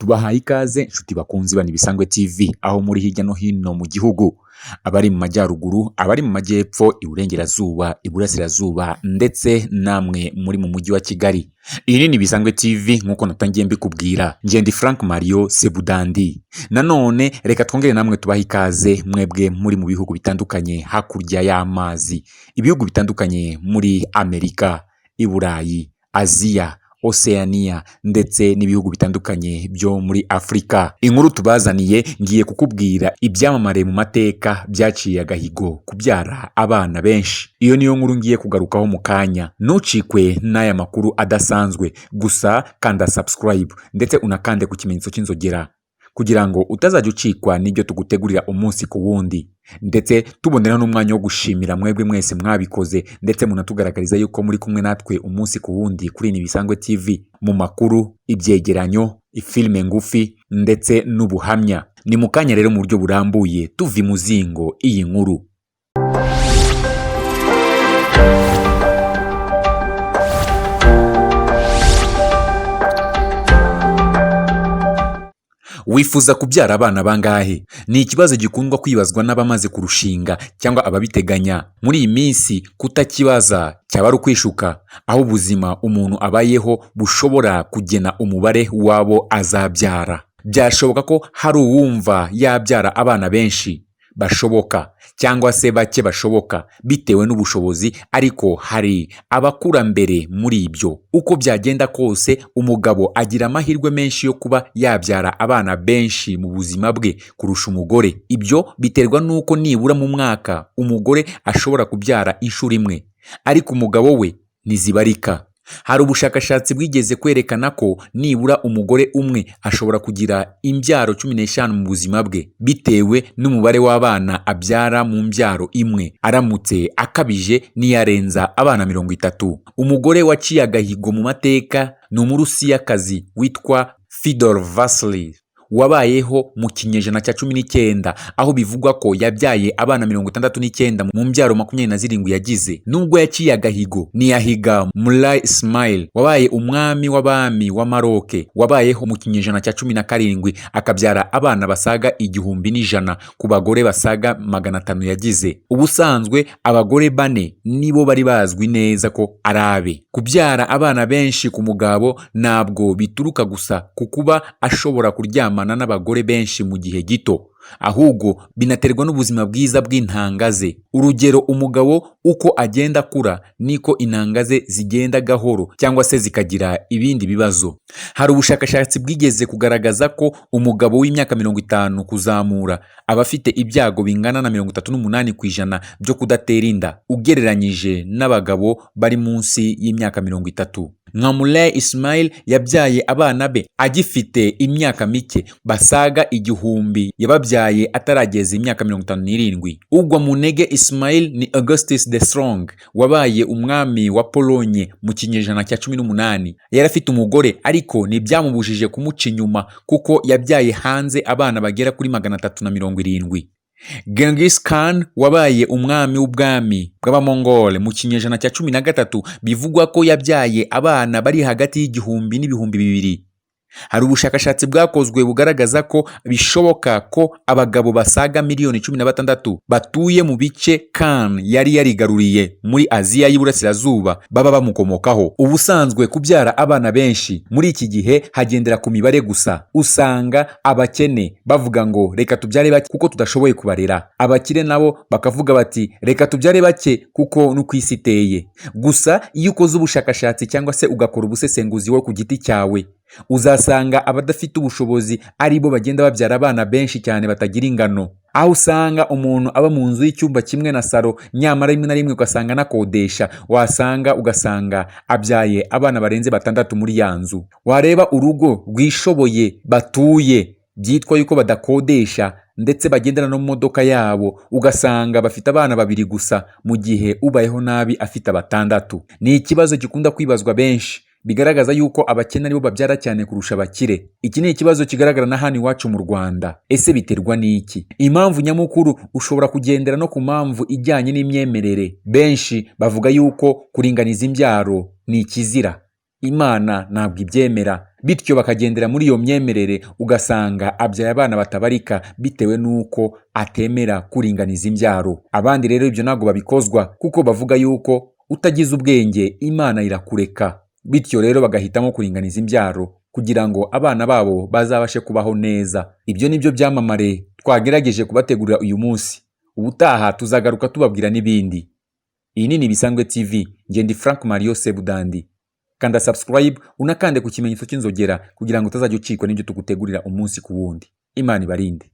Tubahaye ikaze nshuti bakunzi bani Ibisangwe TV aho muri hirya no hino mu gihugu, abari mu majyaruguru, abari mu majyepfo, iburengerazuba, iburasirazuba ndetse namwe muri mu mujyi wa Kigali. Iyi ni Ibisangwe TV nkuko natangiye mbikubwira. Nje ndi Frank Mario Sebudandi. Nanone reka twongere namwe tubaha ikaze mwebwe muri mu bihugu bitandukanye hakurya y'amazi, ibihugu bitandukanye muri Amerika, Iburayi, Aziya, Oceania ndetse n'ibihugu bitandukanye byo muri Afrika. Inkuru tubazaniye ngiye kukubwira ibyamamare mu mateka byaciye agahigo kubyara abana benshi. Iyo niyo nkuru ngiye kugarukaho mu kanya. Ntucikwe n'aya makuru adasanzwe, gusa kanda subscribe ndetse unakande ku kimenyetso cy'inzogera kugira ngo utazajya ucikwa n'ibyo tugutegurira umunsi ku wundi. Ndetse tubonera n'umwanya wo gushimira mwebwe mwese mwabikoze ndetse munatugaragariza yuko muri kumwe natwe umunsi ku wundi kuri Ibisangwe TV mu makuru, ibyegeranyo, ifilme ngufi ndetse n'ubuhamya. Ni mu kanya rero mu buryo burambuye tuvi muzingo iyi nkuru. Wifuza kubyara abana bangahe? Ni ikibazo gikundwa kwibazwa n'abamaze kurushinga cyangwa ababiteganya. Muri iyi minsi kutakibaza cyaba ari ukwishuka, aho ubuzima umuntu abayeho bushobora kugena umubare wabo azabyara. Byashoboka ko hari uwumva yabyara abana benshi bashoboka cyangwa se bake bashoboka bitewe n'ubushobozi, ariko hari abakurambere muri ibyo. Uko byagenda kose umugabo agira amahirwe menshi yo kuba yabyara abana benshi mu buzima bwe kurusha umugore. Ibyo biterwa n'uko nibura mu mwaka umugore ashobora kubyara inshuro imwe, ariko umugabo we ntizibarika. Hari ubushakashatsi bwigeze kwerekana ko nibura umugore umwe ashobora kugira imbyaro 15 mu buzima bwe bitewe n'umubare w'abana abyara mu mbyaro imwe, aramutse akabije niyarenza abana 30. Umugore waciye agahigo mu mateka ni Umurusiyakazi witwa Fyodor Vasily, wabayeho mu kinyejana cya 19, aho bivugwa ko yabyaye abana 69 mu mbyaro 27 yagize. Nubwo yaciye agahigo niyahiga Mulay Ismail, wabaye umwami w'abami wa Maroc, wabayeho mu kinyejana cya 17 akabyara abana basaga 1,100 ku bagore basaga 500 yagize. Ubusanzwe abagore 4 nibo bari bazwi neza ko arabe. Kubyara abana benshi ku mugabo ntabwo bituruka gusa ku kuba ashobora kuryama n'abagore benshi mu gihe gito, ahubwo binaterwa n'ubuzima bwiza bw'intanga ze. Urugero, umugabo uko agenda akura niko intanga ze zigenda gahoro cyangwa se zikagira ibindi bibazo. Hari ubushakashatsi bwigeze kugaragaza ko umugabo w'imyaka 50 kuzamura aba afite ibyago bingana na 38% byo kudatera inda ugereranyije n'abagabo bari munsi y'imyaka 30. Nka Mulay Ismail yabyaye abana be agifite imyaka mike basaga 1000, yababyaye atarageza imyaka 57. Ugwa mu ntege Ismail ni Augustus the Strong, wabaye umwami wa Polonye mu kinyejana cya 18. Yari afite umugore ariko ntibyamubujije kumuca inyuma kuko yabyaye hanze abana bagera kuri 370. Genghis Khan, wabaye umwami w'ubwami bw'Abamongole mu kinyejana cya 13, bivugwa ko yabyaye abana bari hagati y'igihumbi n'ibihumbi 2. Hari ubushakashatsi bwakozwe bugaragaza ko bishoboka ko abagabo basaga 16,000,000 batuye mu bice Khan yari yarigaruriye muri Aziya y'Iburasirazuba baba bamukomokaho. Ubusanzwe kubyara abana benshi muri iki gihe hagendera ku mibare gusa. Usanga abakene bavuga ngo reka tubyare bake kuko tudashoboye kubarera, abakire nabo bakavuga bati reka tubyare bake kuko nuko isi iteye. Gusa iyo ukoze ubushakashatsi cyangwa se ugakora ubusesenguzi wo ku giti cyawe, uzasanga abadafite ubushobozi ari bo bagenda babyara abana benshi cyane batagira ingano. Aho usanga umuntu aba mu nzu y'icyumba kimwe na saro, nyamara rimwe na rimwe ugasanga nakodesha, ugasanga abyaye abana barenze 6 muri ya nzu. Wareba urugo rwishoboye batuye byitwa yuko badakodesha ndetse bagendana no mu modoka yabo, ugasanga bafite abana 2 gusa mu gihe ubayeho nabi afite 6. Ni ikibazo gikunda kwibazwa benshi, bigaragaza yuko abakene aribo babyara cyane kurusha abakire. Iki ni ikibazo kigaragara na hano iwacu mu Rwanda. Ese biterwa n'iki? Impamvu nyamukuru ushobora kugendera no ku mpamvu ijyanye n'imyemerere. Benshi bavuga yuko kuringaniza imbyaro ni ikizira. Imana ntabwo ibyemera, bityo bakagendera muri iyo myemerere, ugasanga abyaye abana batabarika bitewe n'uko atemera kuringaniza imbyaro. Abandi rero ibyo ntabwo babikozwa kuko bavuga yuko utagize ubwenge Imana irakureka, bityo rero bagahitamo kuringaniza imbyaro kugira ngo abana babo bazabashe kubaho neza. Ibyo nibyo byamamare twagerageje kubategurira uyu munsi, ubutaha tuzagaruka tubabwira n'ibindi. Iyi ni Ibisanzwe TV, njye ndi Frank Mario Sebudandi. Kanda subscribe unakande ku kimenyetso cy'inzogera kugira ngo utazajya ucikwa n'ibyo tugutegurira umunsi ku wundi. Imana ibarinde.